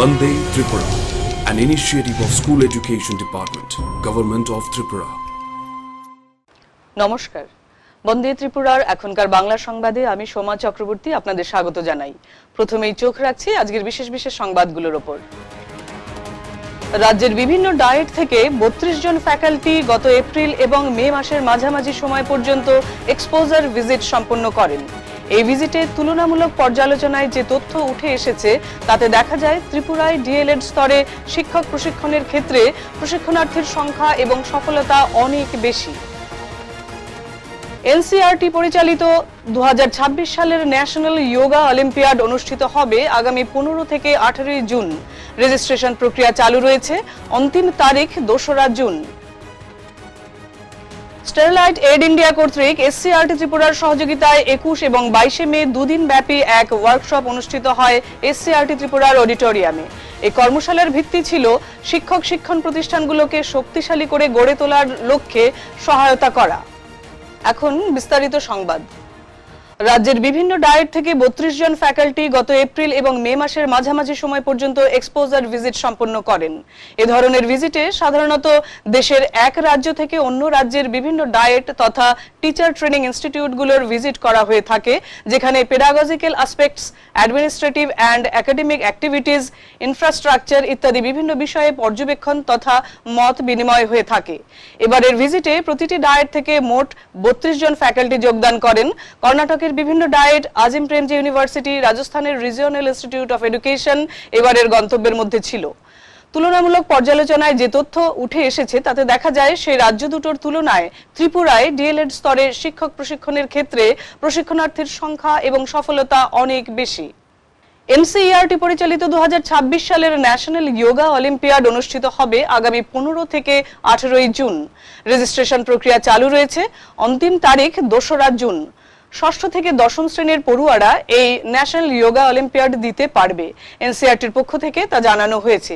Vande Tripura, an initiative of School Education Department, Government of Tripura. নমস্কার, বন্দে ত্রিপুরার এখনকার বাংলা সংবাদে আমি সোমা চক্রবর্তী আপনাদের স্বাগত জানাই। প্রথমেই চোখ রাখছি আজকের বিশেষ বিশেষ সংবাদগুলোর উপর। রাজ্যের বিভিন্ন ডায়েট থেকে 32 জন ফ্যাকাল্টি গত এপ্রিল এবং মে মাসের মাঝামাঝি সময় পর্যন্ত এক্সপোজার ভিজিট সম্পন্ন করেন। এই ভিজিটে তুলনামূলক পর্যালোচনায় যে তথ্য উঠে এসেছে তাতে দেখা যায় ত্রিপুরায় ডিএলএড স্তরে শিক্ষক প্রশিক্ষণের ক্ষেত্রে প্রশিক্ষণার্থীর সংখ্যা এবং সফলতা অনেক বেশি। এনসিইআরটি পরিচালিত 2026 সালের ন্যাশনাল যোগা অলিম্পিয়াড অনুষ্ঠিত হবে আগামী 15 থেকে 18 জুন। রেজিস্ট্রেশন প্রক্রিয়া চালু রয়েছে, অন্তিম তারিখ 2রা জুন। স্টারলাইট এড ইন্ডিয়া কর্তৃক এসসিইআরটি ত্রিপুরার সহযোগিতায় 21 এবং 22 মে দুদিন ব্যাপী এক ওয়ার্কশপ অনুষ্ঠিত হয় এসসিইআরটি ত্রিপুরার অডিটোরিয়ামে। এই কর্মশালার ভিত্তি ছিল শিক্ষক শিক্ষণ প্রতিষ্ঠানগুলোকে শক্তিশালী করে গড়ে তোলার লক্ষ্যে সহায়তা করা। এখন বিস্তারিত সংবাদ। রাজ্যের বিভিন্ন ডায়েট থেকে 32 জন ফ্যাকাল্টি গত এপ্রিল এবং মে মাসের মাঝামাঝি সময় পর্যন্ত এক্সপোজার ভিজিট সম্পন্ন করেন। এ ধরনের ভিজিটে সাধারণত দেশের এক রাজ্য থেকে অন্য রাজ্যের বিভিন্ন ডায়েট তথা টিচার ট্রেনিং ইনস্টিটিউটগুলোর ভিজিট করা হয়ে থাকে, যেখানে pedagogical aspects, administrative and academic activities, infrastructure ইত্যাদি বিভিন্ন বিষয়ে পর্যবেক্ষণ তথা মত বিনিময় হয়ে থাকে। এবারের ভিজিটে প্রতিটি ডায়েট থেকে মোট 32 জন ফ্যাকাল্টি যোগদান করেন। কর্ণাটকের বিভিন্ন ডায়েট, আজিম প্রেমজি ইউনিভার্সিটি, রাজস্থানের রিজিওনাল ইনস্টিটিউট অফ এডুকেশন এবারের গন্তব্যের মধ্যে ছিল। তুলনামূলক পর্যালোচনায় যে তথ্য উঠে এসেছে তাতে দেখা যায় সেই রাজ্য দুটোর তুলনায় ত্রিপুরায় ডিএলএড স্তরে শিক্ষক প্রশিক্ষণের ক্ষেত্রে প্রশিক্ষণার্থীর সংখ্যা এবং সফলতা অনেক বেশি। এনসিইআরটি পরিচালিত 2026 সালের ন্যাশনাল যোগা অলিম্পিয়াড অনুষ্ঠিত হবে আগামী 15 থেকে 18 জুন। রেজিস্ট্রেশন প্রক্রিয়া চালু রয়েছে, অন্তিম তারিখ 2রা জুন। ষষ্ঠ থেকে দশম শ্রেণীর পড়ুয়ারা এই ন্যাশনাল যোগা অলিম্পিয়াড দিতে পারবে। এনসিইআরটির পক্ষ থেকে তা জানানো হয়েছে।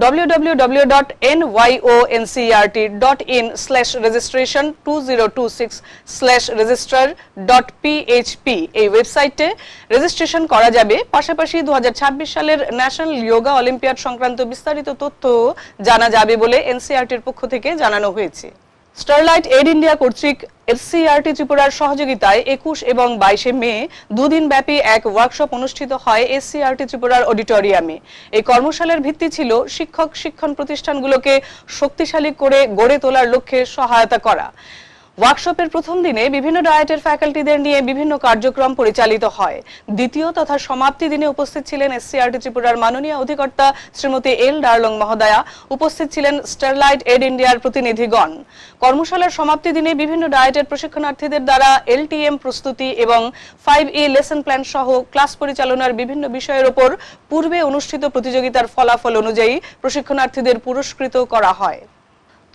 www.nyocncert.in/registration2026/registrar.php এই ওয়েবসাইটে রেজিস্ট্রেশন করা যাবে। পাশাপাশি 2026 সালের ন্যাশনাল যোগা অলিম্পিয়াড সংক্রান্ত বিস্তারিত তথ্য জানা যাবে বলে এনসিইআরটির পক্ষ থেকে জানানো হয়েছে। স্টারলাইট এড ইন্ডিয়া কর্তৃক এসসিইআরটি ত্রিপুরার সহযোগিতায় 21 এবং 22 মে দুদিন ব্যাপী এক ওয়ার্কশপ অনুষ্ঠিত হয় এসসিইআরটি ত্রিপুরার অডিটোরিয়ামে। এই কর্মশালার ভিত্তি ছিল শিক্ষক শিক্ষণ প্রতিষ্ঠানগুলোকে শক্তিশালী করে গড়ে তোলার লক্ষ্যে সহায়তা করা। ওয়ার্কশপের প্রথম দিনে বিভিন্ন ডায়েটের ফ্যাকাল্টিদের নিয়ে বিভিন্ন কার্যক্রম পরিচালিত হয়। দ্বিতীয় তথা সমাপ্তি দিনে উপস্থিত ছিলেন এসসিইআরটি ত্রিপুরার মাননীয় অধিকর্তা শ্রীমতী এল ডার্লং মহোদয়া, উপস্থিত ছিলেন স্টারলাইট এড ইন্ডিয়ার প্রতিনিধিগণ। কর্মশালার সমাপ্তি দিনে বিভিন্ন ডায়েটের প্রশিক্ষণার্থীদের দ্বারা এলটিএম প্রস্তুতি এবং 5E লেসন প্ল্যান সহ ক্লাস পরিচালনার বিভিন্ন বিষয়ের উপর পূর্বে অনুষ্ঠিত প্রতিযোগিতার ফলাফল অনুযায়ী প্রশিক্ষণার্থীদের পুরস্কৃত করা হয়।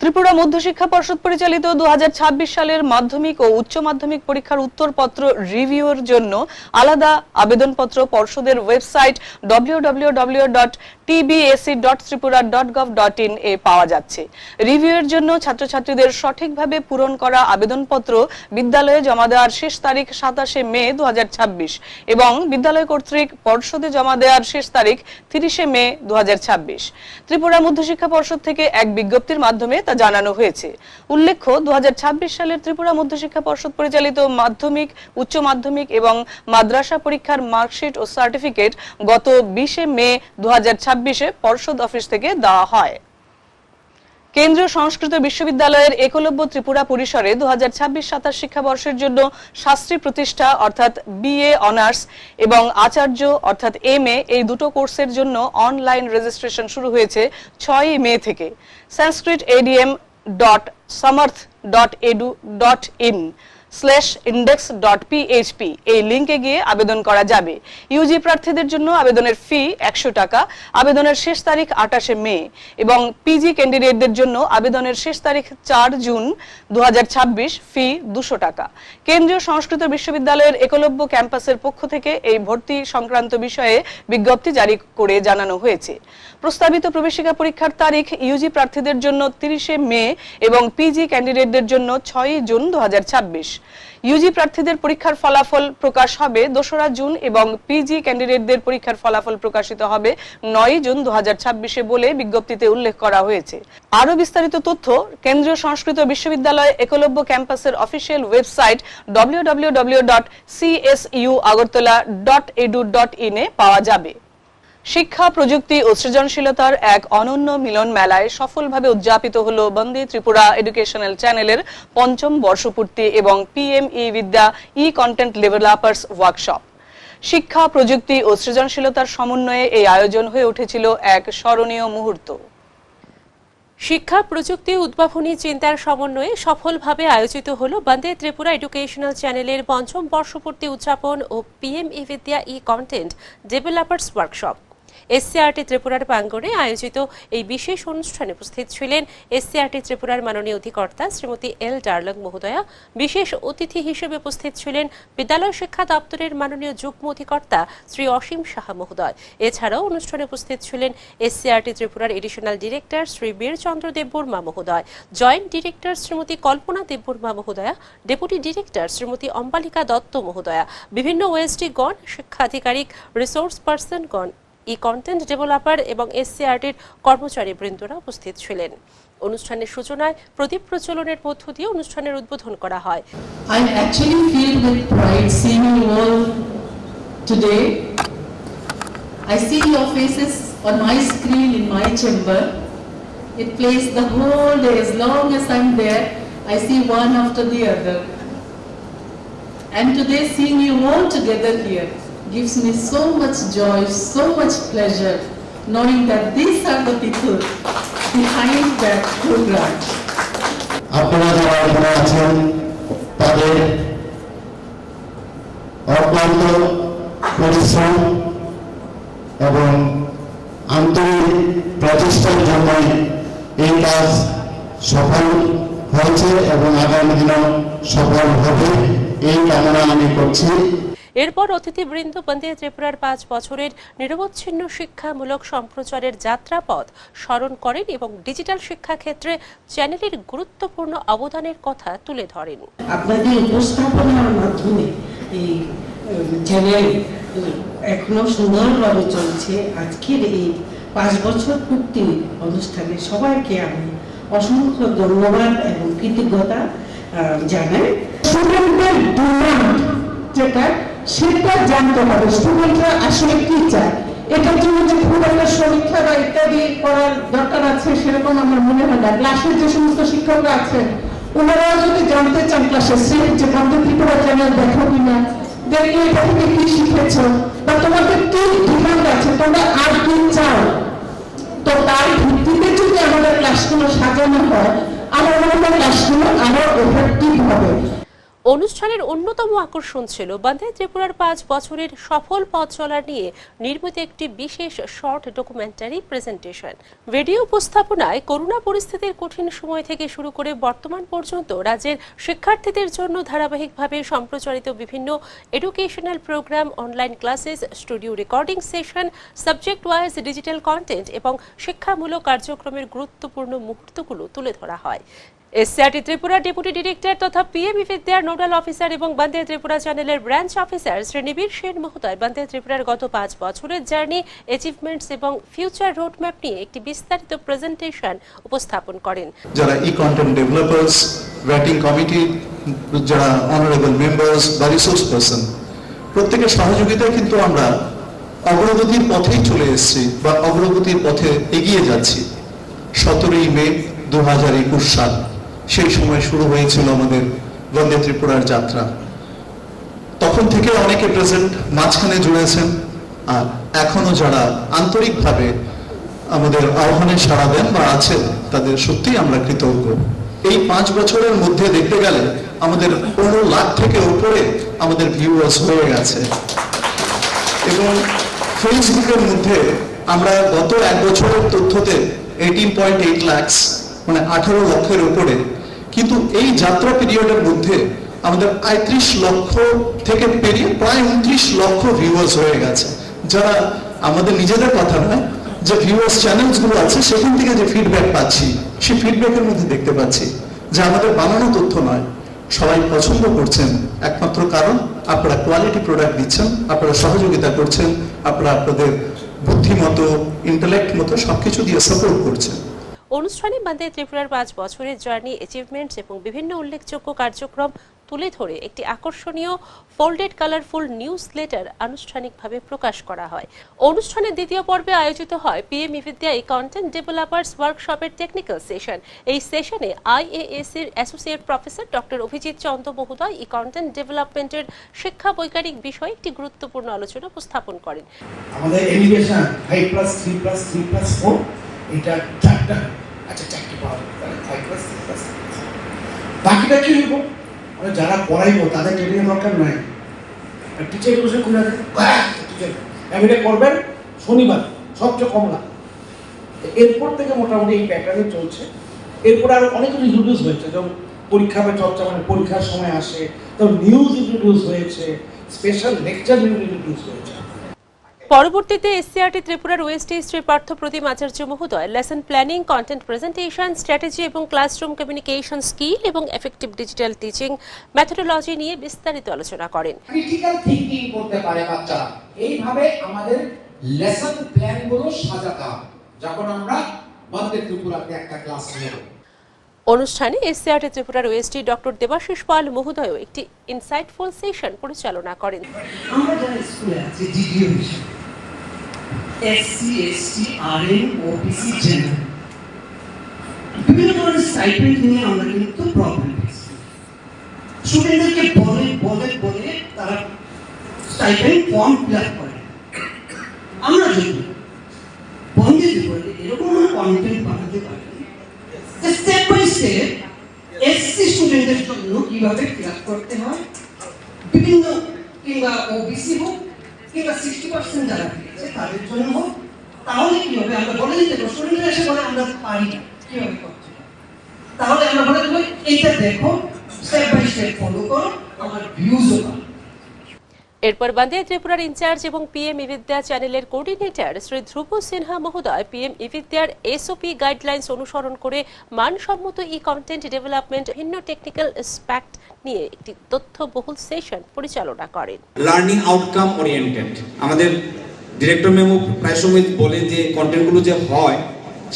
ত্রিপুরা মধ্যশিক্ষা পর্ষদ পরিচালিত 2026 সালের মাধ্যমিক ও উচ্চ মাধ্যমিক পরীক্ষার উত্তরপত্র রিভিউর জন্য আলাদা আবেদনপত্র পর্ষদের ওয়েবসাইট www.tbac.tripura.gov.in এ পাওয়া যাচ্ছে। রিভিউয়ের জন্য ছাত্রছাত্রীদের সঠিকভাবে পূরণ করা আবেদনপত্র বিদ্যালয়ে জমা দেওয়ার শেষ তারিখ 27 মে 2026 এবং বিদ্যালয় কর্তৃক পর্ষদে জমা দেওয়ার শেষ তারিখ 30 মে 2026। ত্রিপুরা মধ্যশিক্ষা পর্ষদ থেকে এক বিজ্ঞপ্তির মাধ্যমে জানানো হয়েছে। উল্লেখ্য, 2026 সালের ত্রিপুরা মধ্যশিক্ষা পর্ষদ পরিচালিত মাধ্যমিক, উচ্চ মাধ্যমিক এবং মাদ্রাসা পরীক্ষার মার্কশিট ও সার্টিফিকেট গত 20 মে 2026 পর্ষদ অফিস থেকে দেওয়া হয়। কেন্দ্রীয় সংস্কৃত বিশ্ববিদ্যালয়ের একলব্য ত্রিপুরা পরিসরে 2026-27 শিক্ষাবর্ষের জন্য শাস্ত্রী প্রতিষ্ঠা অর্থাৎ বিএ অনার্স এবং আচার্য অর্থাৎ এমএ এই দুটো কোর্সের জন্য অনলাইন রেজিস্ট্রেশন শুরু হয়েছে 6 মে থেকে। sanskrit.adm.samarth.edu.in/index.php এই লিংকে গিয়ে আবেদন করা যাবে। ইউজি প্রার্থীদের জন্য আবেদনের ফি 100 টাকা, আবেদনের শেষ তারিখ 28 মে এবং পিজি ক্যান্ডিডেটদের জন্য আবেদনের শেষ তারিখ 4 জুন 2026, ফি 200 টাকা। কেন্দ্রীয় সংস্কৃত বিশ্ববিদ্যালয়ের একলব্য ক্যাম্পাসের পক্ষ থেকে এই ভর্তি সংক্রান্ত বিষয়ে বিজ্ঞপ্তি জারি করে জানানো হয়েছে। প্রস্তাবিত প্রবেশিকা পরীক্ষার তারিখ ইউজি প্রার্থীদের জন্য 30 মে এবং পিজি ক্যান্ডিডেটদের জন্য 6 জুন 2026। ইউজি প্রার্থীদের পরীক্ষার ফলাফল প্রকাশ হবে 2রা জুন এবং পিজি ক্যান্ডিডেটদের পরীক্ষার ফলাফল প্রকাশিত হবে 9 জুন 2026 বলে বিজ্ঞপ্তিতে উল্লেখ করা হয়েছে। আরো বিস্তারিত তথ্য কেন্দ্রীয় সংস্কৃত বিশ্ববিদ্যালয় একলব্য ক্যাম্পাসের অফিসিয়াল ওয়েবসাইট www.csuagartala.edu.in এ পাওয়া যাবে। শিক্ষা, প্রযুক্তি ও সৃজনশীলতার এক অনন্য মিলন মেলায় সফলভাবে উদযাপিত হল বন্দে ত্রিপুরা এডুকেশনাল চ্যানেলের 5ম বর্ষপূর্তি এবং পিএমই বিদ্যা ই কন্টেন্ট ডেভেলপার্স ওয়ার্কশপ। শিক্ষা, প্রযুক্তি ও সৃজনশীলতার সমন্বয়ে এই আয়োজন হয়ে উঠেছিল এক স্মরণীয় মুহূর্ত। শিক্ষা, প্রযুক্তি, উদ্ভাবনী চিন্তার সমন্বয়ে সফলভাবে আয়োজিত হল বন্দে ত্রিপুরা এডুকেশনাল চ্যানেলের 5ম বর্ষপূর্তি উদযাপন ও পিএমই বিদ্যা ই কন্টেন্ট ডেভেলপার্স ওয়ার্কশপ। এসসিআরটি ত্রিপুরার প্রাঙ্গণে আয়োজিত এই বিশেষ অনুষ্ঠানে উপস্থিত ছিলেন এসসিআরটি ত্রিপুরার মাননীয় অধিকর্তা শ্রীমতী এল ডার্লং মহোদয়া। বিশেষ অতিথি হিসেবে উপস্থিত ছিলেন বিদ্যালয় শিক্ষা দপ্তরের মাননীয় যুগ্ম অধিকর্তা শ্রী অসীম সাহা মহোদয়। এছাড়াও অনুষ্ঠানে উপস্থিত ছিলেন এসসিআরটি ত্রিপুরার এডিশনাল ডিরেক্টর শ্রী বীরচন্দ্র দেববর্মা মহোদয়, জয়েন্ট ডিরেক্টর শ্রীমতী কল্পনা দেববর্মা মহোদয়া, ডেপুটি ডিরেক্টর শ্রীমতী অম্বালিকা দত্ত মহোদয়া, বিভিন্ন ওএসডি গণ, শিক্ষা আধিকারিক, রিসোর্স পার্সন গণ, ই কন্টেন্ট ডেভেলপার এবং এসসিআরটির কর্মচারী বৃন্দরা উপস্থিত ছিলেন। অনুষ্ঠানের সূচনায় প্রদীপ প্রজ্বলনের মধ্য দিয়ে অনুষ্ঠানের উদ্বোধন করা হয়। I actually feel with pride seeing you all today. I see your faces on my screen in my chamber. It plays the whole day. As long as I'm there, I see one after the other. And today seeing you all together here gives me so much joy, so much pleasure, knowing that these are the people behind that program. আপনারা যারা এখানে আছেন তাদের অক্লান্ত পরিশ্রম এবং আন্তরিক প্রচেষ্টার জন্য এই কাজ সফল হয়েছে এবং আগামী দিনেও সফল হবে এই কামনা আমি করছি। এরপর অতিথিবৃন্দ বন্দে ত্রিপুরার 5 বছরের নিরবচ্ছিন্ন শিক্ষামূলক সম্প্রচারের যাত্রাপথ স্মরণ করেন এবং ডিজিটাল শিক্ষা ক্ষেত্রে চ্যানেলের গুরুত্বপূর্ণ অবদানের কথা তুলে ধরেন। আপনাদের উপস্থাপনার মাধ্যমে এই চ্যানেল এখনো সুন্দরভাবে চলছে। আজকের এই 5 বছর পূর্তি অনুষ্ঠানে সবাইকে আমি অসংখ্য ধন্যবাদ এবং কৃতজ্ঞতা জানাই। স্টুডেন্টদের ডিমান্ড যেটা সেটা জানতে হবে, স্টুডেন্টরা আসলে কি চায়। এটার জন্য যে খুব একটা সমীক্ষা বা ইত্যাদি করার দরকার আছে সেরকম আমার মনে হয় না। ক্লাসের যে সমস্ত শিক্ষকরা আছেন ওনারাও যদি জানতে চান ক্লাসে যে বন্দে ত্রিপুরা চ্যানেল দেখো কিনা, দেখলে এটা থেকে কি শিখেছ বা তোমাদের কি ডিমান্ড আছে, তোমরা আর কি চাও, তো তার ভিত্তিতে যদি আমাদের ক্লাসগুলো সাজানো হয় আমার মনে হয় ক্লাসগুলো আরো এফেক্টিভ হবে। অনুষ্ঠানের অন্যতম আকর্ষণ ছিল বন্দে ত্রিপুরার 5 বছরের সফল পথ চলা নিয়ে নির্মিত একটি বিশেষ শর্ট ডকুমেন্টারি প্রেজেন্টেশন। ভিডিও উপস্থাপনায় করোনা পরিস্থিতির কঠিন সময় থেকে শুরু করে বর্তমান পর্যন্ত রাজ্যের শিক্ষার্থীদের জন্য ধারাবাহিকভাবে সম্প্রচারিত বিভিন্ন educational programme, online classes, studio recording session, subject wise digital content এবং শিক্ষামূলক কার্যক্রমের গুরুত্বপূর্ণ মুহূর্তগুলো তুলে ধরা হয়। এসসিআরটি ত্রিপুরা ডেপুটি ডিরেক্টর তথা পিএমই বিদ্যার নোডাল অফিসার এবং বন্দে ত্রিপুরা চ্যানেলের ব্রাঞ্চ অফিসার শ্রী নিবিড় সেন মহোদয় বন্দে ত্রিপুরার গত 5 বছরের জার্নি, অ্যাচিভমেন্টস এবং ফিউচার রোডম্যাপ নিয়ে একটি বিস্তারিত প্রেজেন্টেশন উপস্থাপন করেন। যারা ই কন্টেন্ট ডেভেলপার্স, রেটিং কমিটি, যারা অনারেবল মেম্বার্স বা রিসোর্স পারসন, প্রত্যেকের সহযোগিতায় কিন্তু আমরা অগ্রগতির পথেই চলে এসেছি বা অগ্রগতির পথে এগিয়ে যাচ্ছি। 17 মে 2021 সাল, সেই সময় শুরু হয়েছিল আমাদের বন্দে ত্রিপুরার যাত্রা। তখন থেকে অনেকে প্রেজেন্ট, মাঝখানে জুড়েছেন, আর এখনো যারা আন্তরিকভাবে আমাদের আহ্বানে সাড়া দেন বা আছেন তাদের সত্যিই আমরা কৃতজ্ঞ। এই 5 বছরের মধ্যে দেখতে গেলে আমাদের 15 লাখ থেকে উপরে আমাদের ভিউয়ার্স হয়ে গেছে এবং ফেসবুকের মধ্যে আমরা গত 1 বছরের তথ্যতে 18.8 লাখ, মানে 18 লক্ষের উপরে, কিন্তু এই যাত্রা পিরিয়ডের মধ্যে আমাদের 35 লক্ষ থেকে পেরিয়ে প্রায় 29 লক্ষ ভিউয়ার্স হয়ে গেছে, যারা আমাদের নিজেদের কথা নয়, যে ভিউয়ার্স চ্যানেলস গুলো আছে সেখান থেকে যে ফিডব্যাক পাচ্ছি সেই ফিডব্যাকের মধ্যে দেখতে পাচ্ছি যে আমাদের বানানো তথ্য নয়, সবাই পছন্দ করছেন একমাত্র কারণ আপনারা কোয়ালিটি প্রোডাক্ট দিচ্ছেন, আপনারা সহযোগিতা করছেন, আপনারা আপনাদের বুদ্ধিমতো ইন্টেলেক্ট মতো সবকিছু দিয়ে সাপোর্ট করছেন। অনুষ্ঠানে বান্দে ত্রিপুরার 5 বছরের জার্নি, অ্যাচিভমেন্টস এবং বিভিন্ন উল্লেখযোগ্য কার্যক্রম তুলে ধরে একটি আকর্ষণীয় ফোল্ডেড কালারফুল নিউজ লেটার আনুষ্ঠানিকভাবে প্রকাশ করা হয়। অনুষ্ঠানের দ্বিতীয় পর্বে আয়োজিত হয় পিএম ই-বিদ্যা ই কন্টেন্ট ডেভেলপার্স ওয়ার্কশপের টেকনিক্যাল সেশন। এই সেশনে IAS এর associate professor doctor Abhijit Chanda মহোদয় ই কন্টেন্ট ডেভেলপমেন্টের শিক্ষা বৈজ্ঞানিক বিষয়ে একটি গুরুত্বপূর্ণ আলোচনা উপস্থাপন করেন। আমাদের এলিভেশন 5+3+3+4 এটা চারটা, আচ্ছা চারটি পাওয়া যাবে, তাহলে 5+3+3+4 বাকিটা কি হইব? মানে যারা পড়াইবো তাদের ট্রেনিং দরকার নাই, টিচার বসে খুলে দেয় টিচার এটা করবেন শনিবার সবচেয়ে কম লাগে। এরপর থেকে মোটামুটি এই প্যাটার্নে চলছে। এরপর আরো অনেক কিছু ইন্ট্রোডিউস হয়েছে, যেমন পরীক্ষা পে চর্চা, মানে পরীক্ষার সময় আসে, তখন নিউজ ইন্ট্রোডিউস হয়েছে, স্পেশাল লেকচার ইন্ট্রোডিউস হয়েছে। পরবর্তীতে এসসিআরটি ত্রিপুরার ওএসডি শ্রী পার্থপ্রতিম আচার্য মহোদয় lesson planning, content presentation, strategy এবং ক্লাসরুম কমিউনিকেশন স্কিল এবং এফেক্টিভ ডিজিটাল টিচিং মেথোডোলজি নিয়ে বিস্তারিত আলোচনা করেন। ক্রিটিক্যাল থিংকিং করতে পারে বাচ্চারা, এইভাবে আমাদের লেসন প্ল্যানগুলো সাজাতে হবে যখন আমরা বান্দে ত্রিপুরাতে একটা ক্লাস নেব। অনুষ্ঠানে এসসিআরটি ত্রিপুরার ওএসডি ডক্টর দেবাশিস পাল মহোদয় একটি ইনসাইটফুল সেশন পরিচালনা করেন। আমরা যারা স্কুলে আছি জিডিও হিসেবে SC, ST, RM, OBC, general বিভিন্ন ধরনের স্টাইপেন্ড নিয়ে আমরা কিন্তু প্রবলেম ফেস করি। স্টুডেন্টদেরকে বলে তারা স্টাইপেন্ড ফর্ম ফিল আপ করে। আমরা যদি বন্ধে এরকম কন্টেন্ট বানাতে পারি স্টেপ বাই স্টেপ এসসি স্টুডেন্টদের জন্য কিভাবে ফিল আপ করতে হয়, বিভিন্ন কিংবা ওবিসি হোক কিংবা 60% যারা পেয়েছে তাদের জন্য হোক, তাহলে কি হবে? আমরা বলে দিতে পারবো, স্টুডেন্টরা এসে বলে আমরা পারি না, কিভাবে করতে হবে, তাহলে আমরা বলে দেবো এইটা দেখো, স্টেপ বাই স্টেপ ফলো করো, আমার ভিউজও পাবো। এরপর বান্দে ত্রিপুরার ইনচার্জ এবং পিএম ই-বিদ্যা চ্যানেলের কোঅর্ডিনেটর শ্রী ধ্রুব সিনহা মহোদয় পিএম ই-বিদ্যার এসওপি গাইডলাইন্স অনুসরণ করে মানসম্মত ই কন্টেন্ট ডেভেলপমেন্ট ভিন্ন টেকনিক্যাল অ্যাসপেক্ট নিয়ে একটি তথ্যবহুল সেশন পরিচালনা করেন। লার্নিং আউটকাম ওরিয়েন্টেড, আমাদের ডিরেক্টর মেমো প্রায় সময় বলে যে কন্টেন্টগুলো যে হয়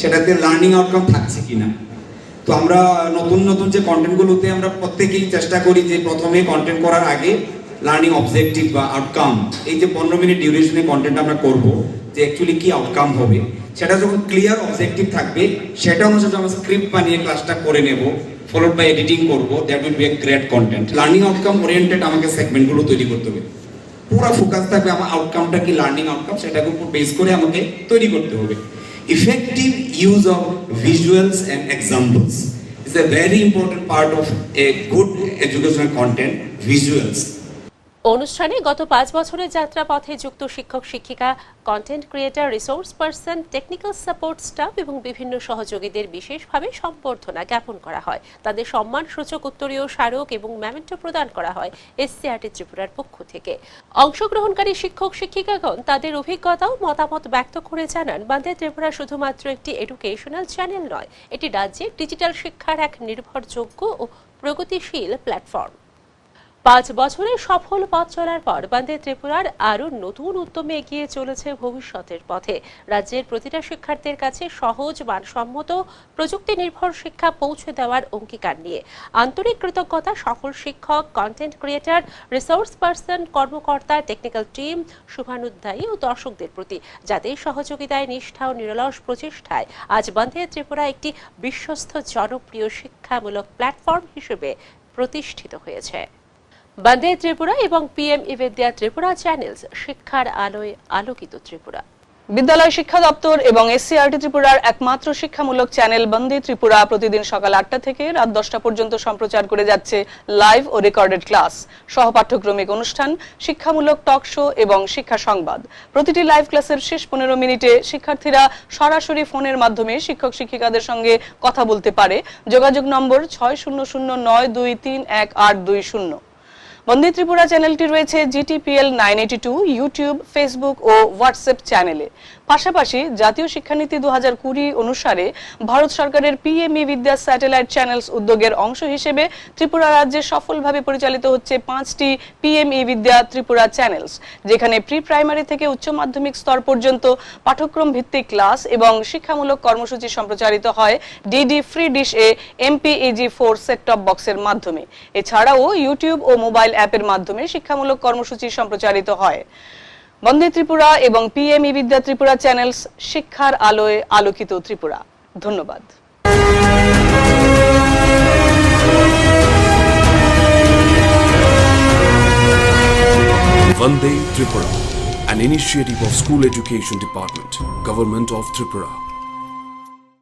সেটাতে লার্নিং আউটকাম থাকছে কিনা। তো আমরা নতুন যে কন্টেন্টগুলোতে আমরা প্রত্যেকেই চেষ্টা করি যে প্রথমে কন্টেন্ট করার আগে লার্নিং অবজেক্টিভ বা আউটকাম, এই যে 15 মিনিট ডিউরেশনে কন্টেন্ট আমরা করব, যে অ্যাকচুয়ালি কি আউটকাম হবে, সেটা যখন ক্লিয়ার অবজেক্টিভ থাকবে সেটা অনুসারে আমরা স্ক্রিপ্ট বানিয়ে ক্লাসটা করে নেব, ফলোড বাই এডিটিং করব, that will B a great content. Learning outcome oriented আমাকে সেগমেন্টগুলো তৈরি করতে হবে, পুরো ফোকাস থাকবে আমার আউটকামটা কি, লার্নিং আউটকাম, সেটাকে উপর বেস করে আমাকে তৈরি করতে হবে। Effective use of visuals and examples is a very important part of a good educational content, visuals. অনুষ্ঠানে গত 5 বছরের যাত্রা পথে যুক্ত শিক্ষক শিক্ষিকা, content creator, resource person, technical support staff এবং বিভিন্ন সহযোগীদের বিশেষভাবে সম্বর্ধনা জ্ঞাপন করা হয়। তাদের সম্মানসূচক উত্তরীয় স্মারক এবং মেমেন্টো প্রদান করা হয় এসসিআরটি ত্রিপুরার পক্ষ থেকে। অংশগ্রহণকারী শিক্ষক শিক্ষিকাগণ তাদের অভিজ্ঞতা ও মতামত ব্যক্ত করে জানান, বান্দে ত্রিপুরা শুধুমাত্র একটি এডুকেশনাল চ্যানেল নয়, এটি রাজ্যের ডিজিটাল শিক্ষার এক নির্ভরযোগ্য ও প্রগতিশীল প্ল্যাটফর্ম। 5 বছরের সফল পথ চলার পর বান্দে ত্রিপুরার আরও নতুন উদ্যমে এগিয়ে চলেছে ভবিষ্যতের পথে। রাজ্যের প্রতিটা শিক্ষার্থীর কাছে সহজ, মানসম্মত, প্রযুক্তি নির্ভর শিক্ষা পৌঁছে দেওয়ার অঙ্গীকার নিয়ে আন্তরিক কৃতজ্ঞতা সকল শিক্ষক, কন্টেন্ট ক্রিয়েটর, রিসোর্স পার্সন, কর্মকর্তা, টেকনিক্যাল টিম, শুভানুধ্যায়ী ও দর্শকদের প্রতি, যাদের সহযোগিতায়, নিষ্ঠা ও নিরলস প্রচেষ্টায় আজ বান্দে ত্রিপুরা একটি বিশ্বস্ত জনপ্রিয় শিক্ষামূলক প্ল্যাটফর্ম হিসেবে প্রতিষ্ঠিত হয়েছে। বান্দে ত্রিপুরা এবং পিএম ই-বিদ্যা ত্রিপুরা চ্যানেলস, শিক্ষার আলোয় আলোকিত ত্রিপুরা। বিদ্যালয় শিক্ষা দপ্তর এবং এসসিআরটি ত্রিপুরার একমাত্র শিক্ষামূলক চ্যানেল বন্দে ত্রিপুরা প্রতিদিন সকাল 8টা থেকে রাত 10টা পর্যন্ত সম্প্রচার করে যাচ্ছে লাইভ ও রেকর্ডেড ক্লাস, সহপাঠ্যক্রমিক অনুষ্ঠান, শিক্ষামূলক টক শো এবং শিক্ষা সংবাদ। প্রতিটি লাইভ ক্লাসের শেষ 15 মিনিটে শিক্ষার্থীরা সরাসরি ফোনের মাধ্যমে শিক্ষক শিক্ষিকাদের সঙ্গে কথা বলতে পারে। যোগাযোগ নম্বর 6009231820। বন্দে ত্রিপুরা চ্যানেলটি রয়েছে GTPL 982 ইউটিউব, ফেসবুক ও হোয়াটসঅ্যাপ চ্যানেলে। পাশাপাশি জাতীয় শিক্ষানীতি 2020 অনুসারে ভারত সরকারের পিএমই বিদ্যা স্যাটেলাইট চ্যানেলস উদ্যোগের অংশ হিসেবে ত্রিপুরা রাজ্যে সফলভাবে পরিচালিত হচ্ছে 5টি পিএমই বিদ্যা ত্রিপুরা চ্যানেলস, যেখানে প্রি প্রাইমারি থেকে উচ্চ মাধ্যমিক স্তর পর্যন্ত পাঠ্যক্রম ভিত্তিক ক্লাস এবং শিক্ষামূলক কর্মসূচি সম্প্রচারিত হয় ডিডি ফ্রি ডিশ এ MPEG-4 সেট টপ বক্সের মাধ্যমে। এছাড়াও ইউটিউব ও মোবাইল অ্যাপের মাধ্যমে শিক্ষামূলক কর্মসূচি সম্প্রচারিত হয়। বন্দে ত্রিপুরা এবং পিএমই বিদ্যা ত্রিপুরা চ্যানেলস, শিক্ষার আলোয় আলোকিত ত্রিপুরা। ধন্যবাদ। Vande Tripura, an initiative of School Education Department, Government of Tripura.